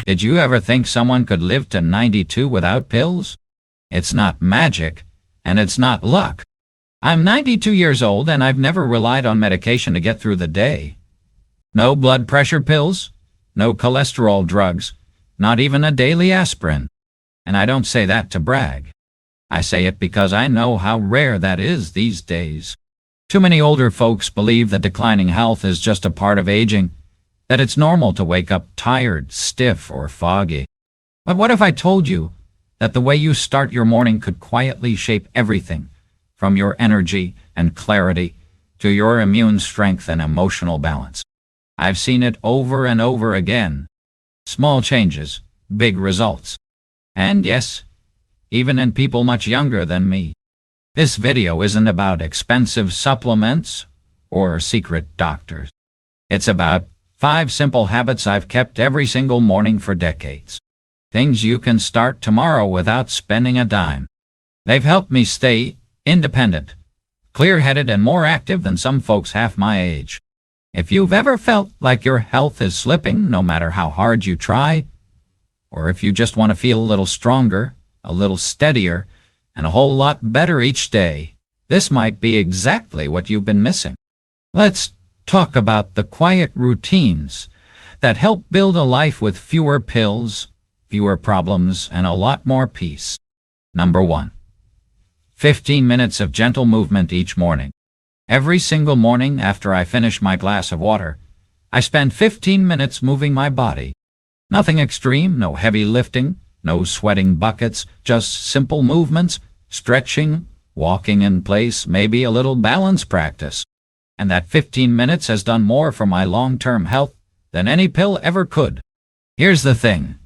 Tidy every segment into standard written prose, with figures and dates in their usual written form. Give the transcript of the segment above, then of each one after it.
Did you ever think someone could live to 92 without pills? It's not magic, and it's not luck. I'm 92 years old, and I've never relied on medication to get through the day. No blood pressure pills, no cholesterol drugs, not even a daily aspirin. And I don't say that to brag. I say it because I know how rare that is these days. Too many older folks believe that declining health is just a part of aging, that it's normal to wake up tired, stiff, or foggy. But what if I told you that the way you start your morning could quietly shape everything, from your energy and clarity to your immune strength and emotional balance? I've seen it over and over again. Small changes, big results. And yes, even in people much younger than me. This video isn't about expensive supplements or secret doctors. It's about 5 simple habits I've kept every single morning for decades. Things you can start tomorrow without spending a dime. They've helped me stay independent, clear-headed, and more active than some folks half my age. If you've ever felt like your health is slipping no matter how hard you try, or if you just want to feel a little stronger, a little steadier, and a whole lot better each day, this might be exactly what you've been missing. Let's talk about the quiet routines that help build a life with fewer pills, fewer problems, and a lot more peace. Number 1. 15 minutes of gentle movement each morning. Every single morning after I finish my glass of water, I spend 15 minutes moving my body. Nothing extreme, no heavy lifting, no sweating buckets, just simple movements, stretching, walking in place, maybe a little balance practice. And that 15 minutes has done more for my long-term health than any pill ever could. Here's the thing.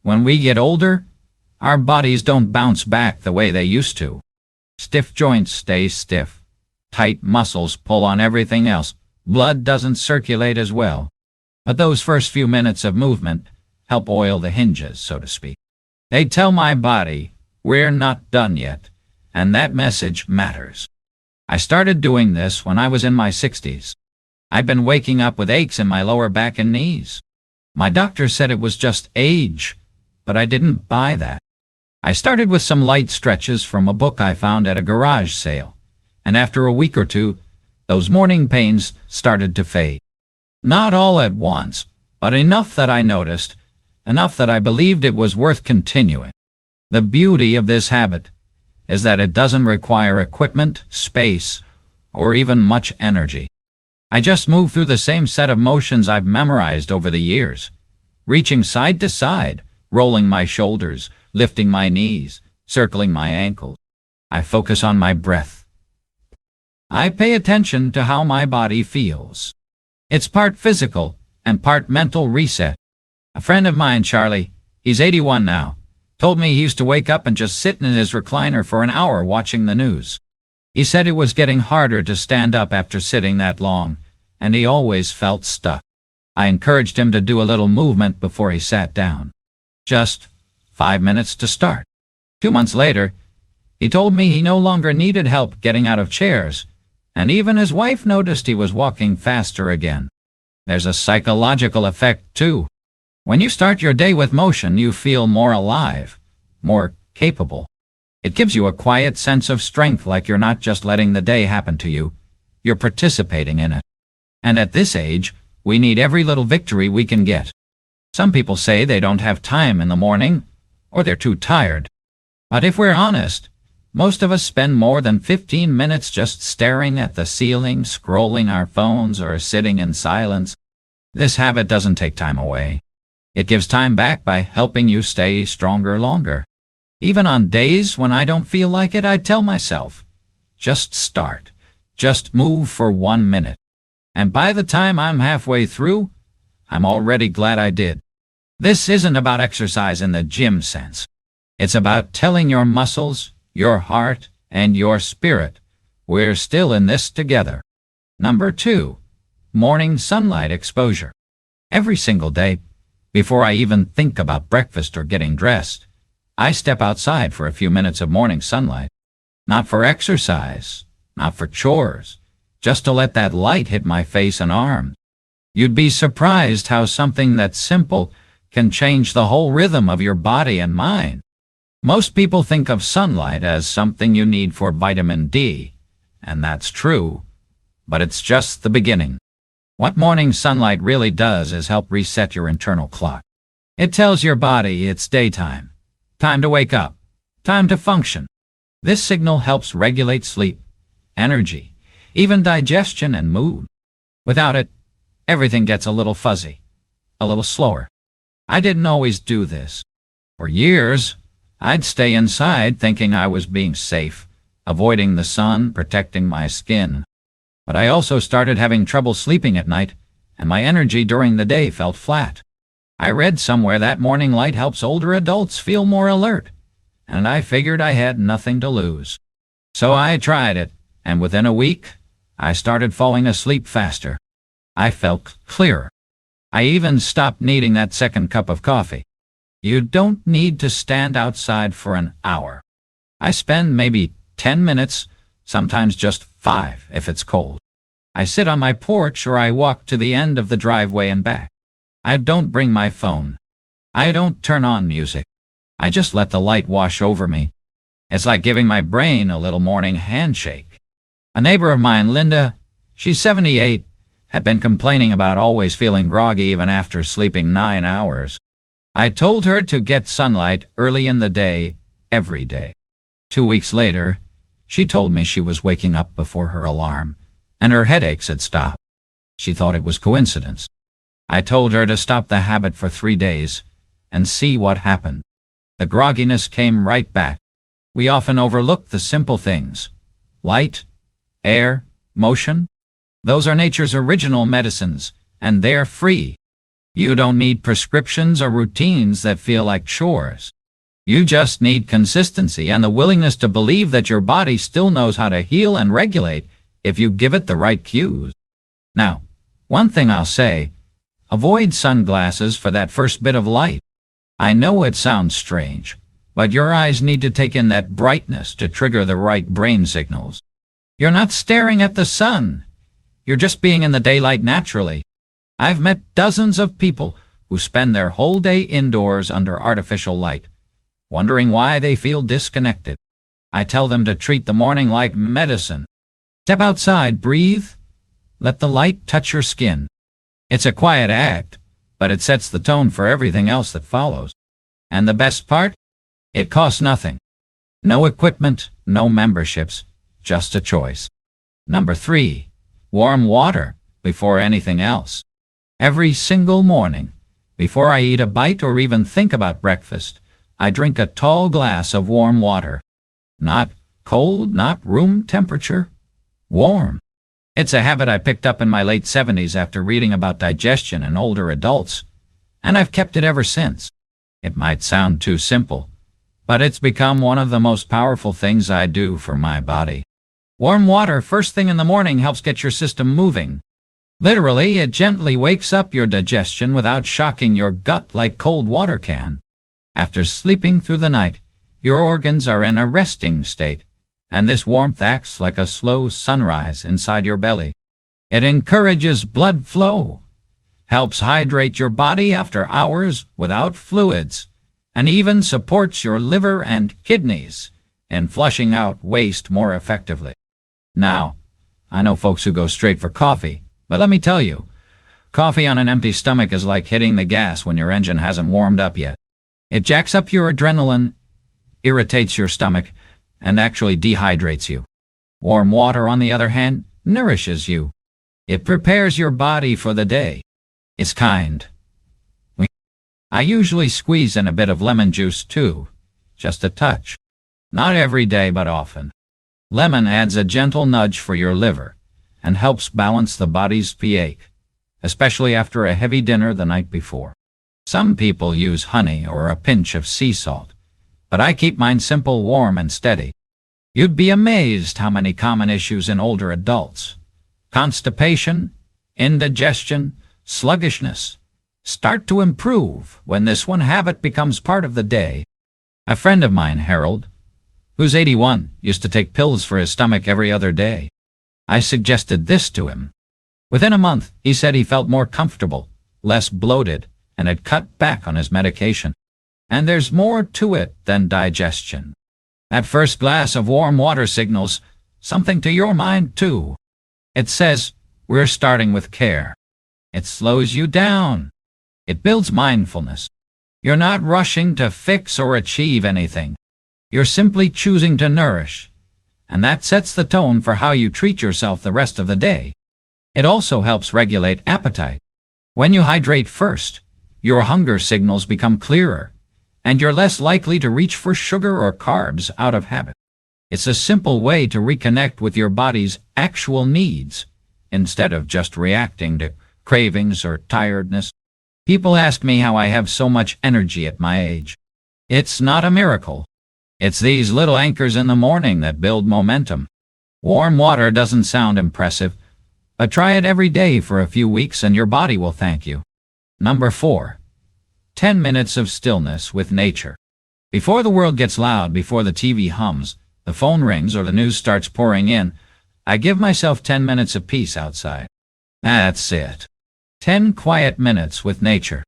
When we get older, our bodies don't bounce back the way they used to. Stiff joints stay stiff. Tight muscles pull on everything else. Blood doesn't circulate as well. But those first few minutes of movement help oil the hinges, so to speak. They tell my body, we're not done yet, and that message matters. I started doing this when I was in my 60s. I'd been waking up with aches in my lower back and knees. My doctor said it was just age, but I didn't buy that. I started with some light stretches from a book I found at a garage sale, and after a week or two, those morning pains started to fade. Not all at once, but enough that I noticed, enough that I believed it was worth continuing. The beauty of this habit is that it doesn't require equipment, space, or even much energy. I just move through the same set of motions I've memorized over the years, reaching side to side, rolling my shoulders, lifting my knees, circling my ankles. I focus on my breath. I pay attention to how my body feels. It's part physical and part mental reset. A friend of mine, Charlie, he's 81 now, told me he used to wake up and just sit in his recliner for an hour watching the news. He said it was getting harder to stand up after sitting that long, and he always felt stuck. I encouraged him to do a little movement before he sat down. Just 5 minutes to start. 2 months later, he told me he no longer needed help getting out of chairs, and even his wife noticed he was walking faster again. There's a psychological effect, too. When you start your day with motion, you feel more alive, more capable. It gives you a quiet sense of strength, like you're not just letting the day happen to you, you're participating in it. And at this age, we need every little victory we can get. Some people say they don't have time in the morning, or they're too tired. But if we're honest, most of us spend more than 15 minutes just staring at the ceiling, scrolling our phones, or sitting in silence. This habit doesn't take time away. It gives time back by helping you stay stronger longer. Even on days when I don't feel like it, I tell myself, just start. Just move for 1 minute. And by the time I'm halfway through, I'm already glad I did. This isn't about exercise in the gym sense. It's about telling your muscles, your heart, and your spirit, we're still in this together. Number 2, morning sunlight exposure. Every single day, before I even think about breakfast or getting dressed, I step outside for a few minutes of morning sunlight. Not for exercise, not for chores, just to let that light hit my face and arms. You'd be surprised how something that simple can change the whole rhythm of your body and mind. Most people think of sunlight as something you need for vitamin D, and that's true, but it's just the beginning. What morning sunlight really does is help reset your internal clock. It tells your body it's daytime, time to wake up, time to function. This signal helps regulate sleep, energy, even digestion and mood. Without it, everything gets a little fuzzy, a little slower. I didn't always do this. For years, I'd stay inside thinking I was being safe, avoiding the sun, protecting my skin. But I also started having trouble sleeping at night, and my energy during the day felt flat. I read somewhere that morning light helps older adults feel more alert, and I figured I had nothing to lose. So I tried it, and within a week, I started falling asleep faster. I felt clearer. I even stopped needing that second cup of coffee. You don't need to stand outside for an hour. I spend maybe 10 minutes, sometimes just 5 if it's cold. I sit on my porch or I walk to the end of the driveway and back. I don't bring my phone. I don't turn on music. I just let the light wash over me. It's like giving my brain a little morning handshake. A neighbor of mine, Linda, she's 78, had been complaining about always feeling groggy even after sleeping 9 hours. I told her to get sunlight early in the day, every day. 2 weeks later, she told me she was waking up before her alarm, and her headaches had stopped. She thought it was coincidence. I told her to stop the habit for 3 days and see what happened. The grogginess came right back. We often overlook the simple things. Light, air, motion. Those are nature's original medicines, and they're free. You don't need prescriptions or routines that feel like chores. You just need consistency and the willingness to believe that your body still knows how to heal and regulate if you give it the right cues. Now, one thing I'll say, avoid sunglasses for that first bit of light. I know it sounds strange, but your eyes need to take in that brightness to trigger the right brain signals. You're not staring at the sun. You're just being in the daylight naturally. I've met dozens of people who spend their whole day indoors under artificial light, wondering why they feel disconnected. I tell them to treat the morning like medicine. Step outside, breathe, let the light touch your skin. It's a quiet act, but it sets the tone for everything else that follows. And the best part? It costs nothing. No equipment, no memberships, just a choice. Number 3, warm water before anything else. Every single morning, before I eat a bite or even think about breakfast, I drink a tall glass of warm water. Not cold, not room temperature. Warm. It's a habit I picked up in my late 70s after reading about digestion in older adults, and I've kept it ever since. It might sound too simple, but it's become one of the most powerful things I do for my body. Warm water first thing in the morning helps get your system moving. Literally, it gently wakes up your digestion without shocking your gut like cold water can. After sleeping through the night, your organs are in a resting state, and this warmth acts like a slow sunrise inside your belly. It encourages blood flow, helps hydrate your body after hours without fluids, and even supports your liver and kidneys in flushing out waste more effectively. Now, I know folks who go straight for coffee, but let me tell you, coffee on an empty stomach is like hitting the gas when your engine hasn't warmed up yet. It jacks up your adrenaline, irritates your stomach, and actually dehydrates you. Warm water, on the other hand, nourishes you. It prepares your body for the day. It's kind. I usually squeeze in a bit of lemon juice too, just a touch. Not every day, but often. Lemon adds a gentle nudge for your liver and helps balance the body's pH, especially after a heavy dinner the night before. Some people use honey or a pinch of sea salt, but I keep mine simple, warm, and steady. You'd be amazed how many common issues in older adults, constipation, indigestion, sluggishness, start to improve when this one habit becomes part of the day. A friend of mine, Harold, who's 81, used to take pills for his stomach every other day. I suggested this to him. Within a month, he said he felt more comfortable, less bloated, and had cut back on his medication. And there's more to it than digestion. That first glass of warm water signals something to your mind, too. It says, we're starting with care. It slows you down. It builds mindfulness. You're not rushing to fix or achieve anything. You're simply choosing to nourish. And that sets the tone for how you treat yourself the rest of the day. It also helps regulate appetite. When you hydrate first, your hunger signals become clearer, and you're less likely to reach for sugar or carbs out of habit. It's a simple way to reconnect with your body's actual needs, instead of just reacting to cravings or tiredness. People ask me how I have so much energy at my age. It's not a miracle. It's these little anchors in the morning that build momentum. Warm water doesn't sound impressive, but try it every day for a few weeks and your body will thank you. Number 4. 10 minutes of stillness with nature. Before the world gets loud, before the TV hums, the phone rings, or the news starts pouring in, I give myself 10 minutes of peace outside. That's it. 10 quiet minutes with nature.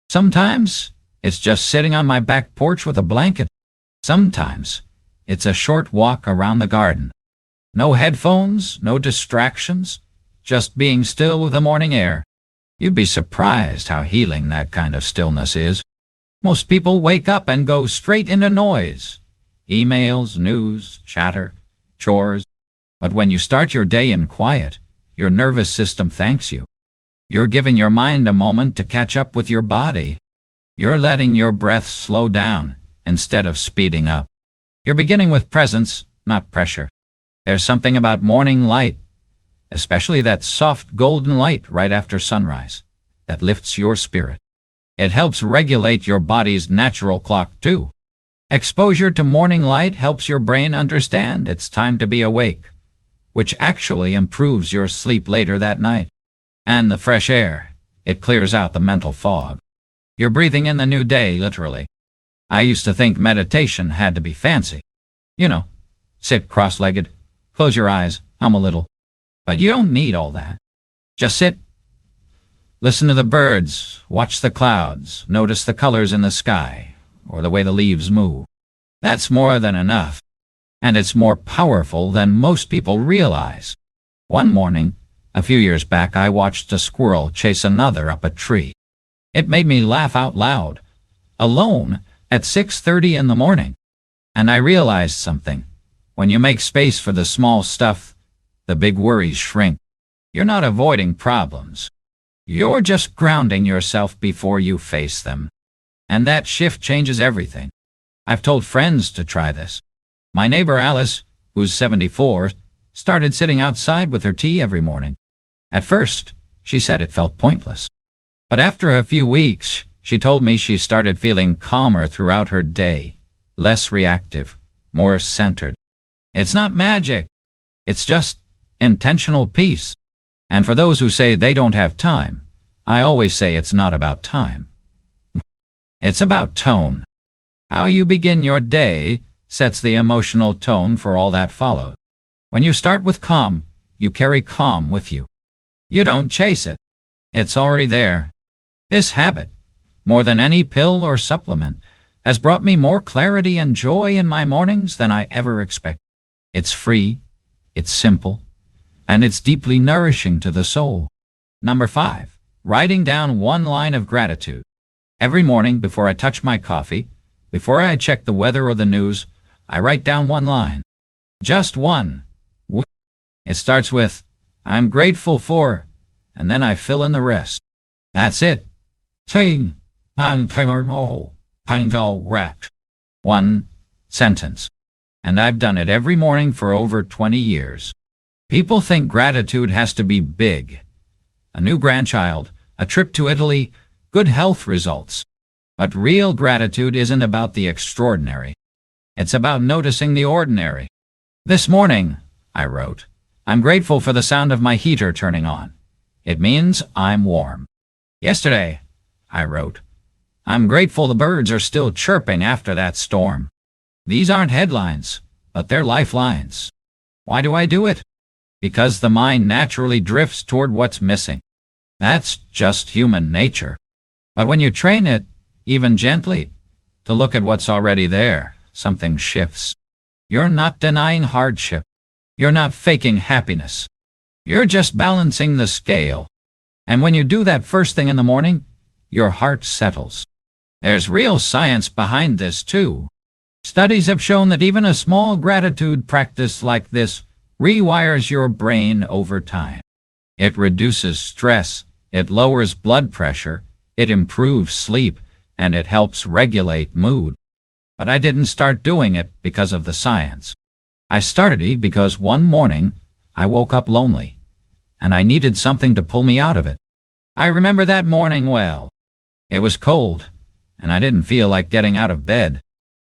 Sometimes it's just sitting on my back porch with a blanket. Sometimes it's a short walk around the garden. No headphones, no distractions, just being still with the morning air. You'd be surprised how healing that kind of stillness is. Most people wake up and go straight into noise. Emails, news, chatter, chores. But when you start your day in quiet, your nervous system thanks you. You're giving your mind a moment to catch up with your body. You're letting your breath slow down instead of speeding up. You're beginning with presence, not pressure. There's something about morning light, especially that soft golden light right after sunrise, that lifts your spirit. It helps regulate your body's natural clock too. Exposure to morning light helps your brain understand it's time to be awake, which actually improves your sleep later that night. And the fresh air, it clears out the mental fog. You're breathing in the new day, literally. I used to think meditation had to be fancy. Sit cross-legged, close your eyes, hum a little. But you don't need all that. Just sit. Listen to the birds, watch the clouds, notice the colors in the sky, or the way the leaves move. That's more than enough. And it's more powerful than most people realize. One morning, a few years back, I watched a squirrel chase another up a tree. It made me laugh out loud, alone, at 6:30 in the morning. And I realized something. When you make space for the small stuff, the big worries shrink. You're not avoiding problems. You're just grounding yourself before you face them. And that shift changes everything. I've told friends to try this. My neighbor Alice, who's 74, started sitting outside with her tea every morning. At first, she said it felt pointless. But after a few weeks, she told me she started feeling calmer throughout her day, less reactive, more centered. It's not magic. It's just intentional peace. And for those who say they don't have time, I always say it's not about time. It's about tone. How you begin your day sets the emotional tone for all that follows. When you start with calm, you carry calm with you. You don't chase it. It's already there. This habit, more than any pill or supplement, has brought me more clarity and joy in my mornings than I ever expected. It's free, it's simple, and it's deeply nourishing to the soul. Number 5, writing down one line of gratitude. Every morning before I touch my coffee, before I check the weather or the news, I write down one line. Just one. It starts with, I'm grateful for, and then I fill in the rest. That's it. One sentence. And I've done it every morning for over 20 years. People think gratitude has to be big. A new grandchild, a trip to Italy, good health results. But real gratitude isn't about the extraordinary. It's about noticing the ordinary. This morning, I wrote, I'm grateful for the sound of my heater turning on. It means I'm warm. Yesterday, I wrote, I'm grateful the birds are still chirping after that storm. These aren't headlines, but they're lifelines. Why do I do it? Because the mind naturally drifts toward what's missing. That's just human nature. But when you train it, even gently, to look at what's already there, something shifts. You're not denying hardship. You're not faking happiness. You're just balancing the scale. And when you do that first thing in the morning, your heart settles. There's real science behind this, too. Studies have shown that even a small gratitude practice like this rewires your brain over time. It reduces stress, it lowers blood pressure, it improves sleep, and it helps regulate mood. But I didn't start doing it because of the science. I started it because one morning I woke up lonely, and I needed something to pull me out of it. I remember that morning well. It was cold, and I didn't feel like getting out of bed.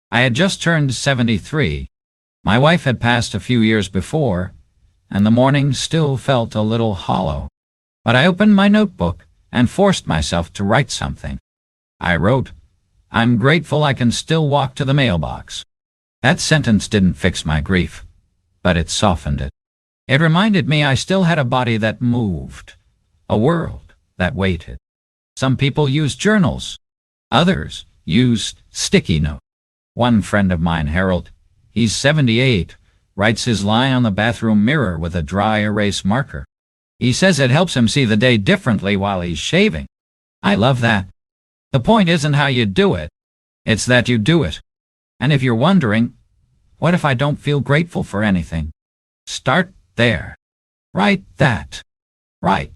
I had just turned 73. My wife had passed a few years before, and the morning still felt a little hollow. But I opened my notebook and forced myself to write something. I wrote, "I'm grateful I can still walk to the mailbox." That sentence didn't fix my grief, but it softened it. It reminded me I still had a body that moved, a world that waited. Some people use journals. Others use sticky notes. One friend of mine, Harold, he's 78, writes his line on the bathroom mirror with a dry erase marker. He says it helps him see the day differently while he's shaving. I love that. The point isn't how you do it. It's that you do it. And if you're wondering, what if I don't feel grateful for anything? Start there. Write that. Right.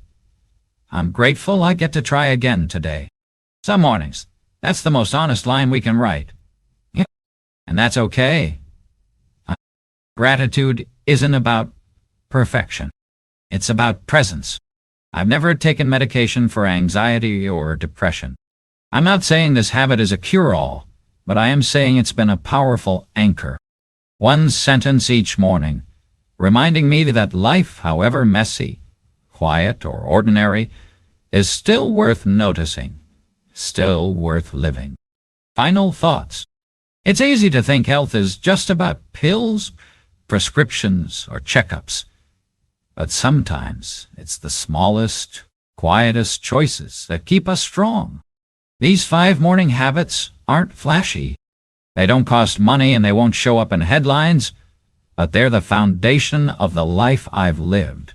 I'm grateful I get to try again today. Some mornings, that's the most honest line we can write. Yeah. And that's okay. Gratitude isn't about perfection. It's about presence. I've never taken medication for anxiety or depression. I'm not saying this habit is a cure-all, but I am saying it's been a powerful anchor. One sentence each morning, reminding me that life, however messy, quiet, or ordinary, is still worth noticing, still worth living. Final thoughts. It's easy to think health is just about pills, prescriptions, or checkups. But sometimes it's the smallest, quietest choices that keep us strong. These 5 morning habits aren't flashy. They don't cost money and they won't show up in headlines, but they're the foundation of the life I've lived.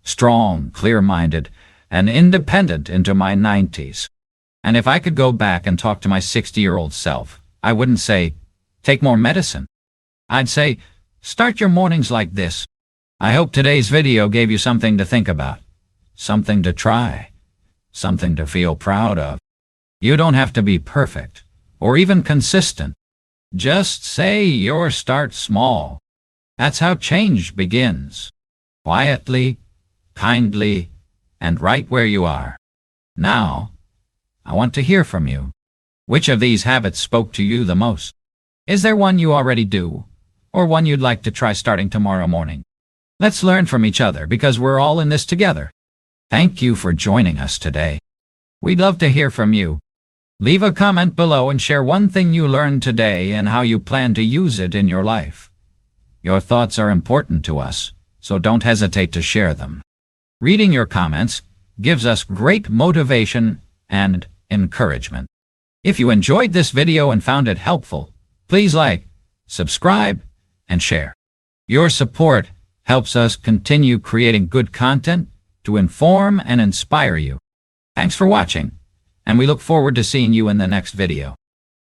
Strong, clear-minded, and independent into my 90s. And if I could go back and talk to my 60-year-old self, I wouldn't say, take more medicine. I'd say, start your mornings like this. I hope today's video gave you something to think about, something to try, something to feel proud of. You don't have to be perfect, or even consistent. Just say your start small. That's how change begins. Quietly, kindly, and right where you are. Now, I want to hear from you. Which of these habits spoke to you the most? Is there one you already do, or one you'd like to try starting tomorrow morning? Let's learn from each other because we're all in this together. Thank you for joining us today. We'd love to hear from you. Leave a comment below and share one thing you learned today and how you plan to use it in your life. Your thoughts are important to us, so don't hesitate to share them. Reading your comments gives us great motivation and encouragement. If you enjoyed this video and found it helpful, please like, subscribe, and share. Your support helps us continue creating good content to inform and inspire you. Thanks for watching, and we look forward to seeing you in the next video.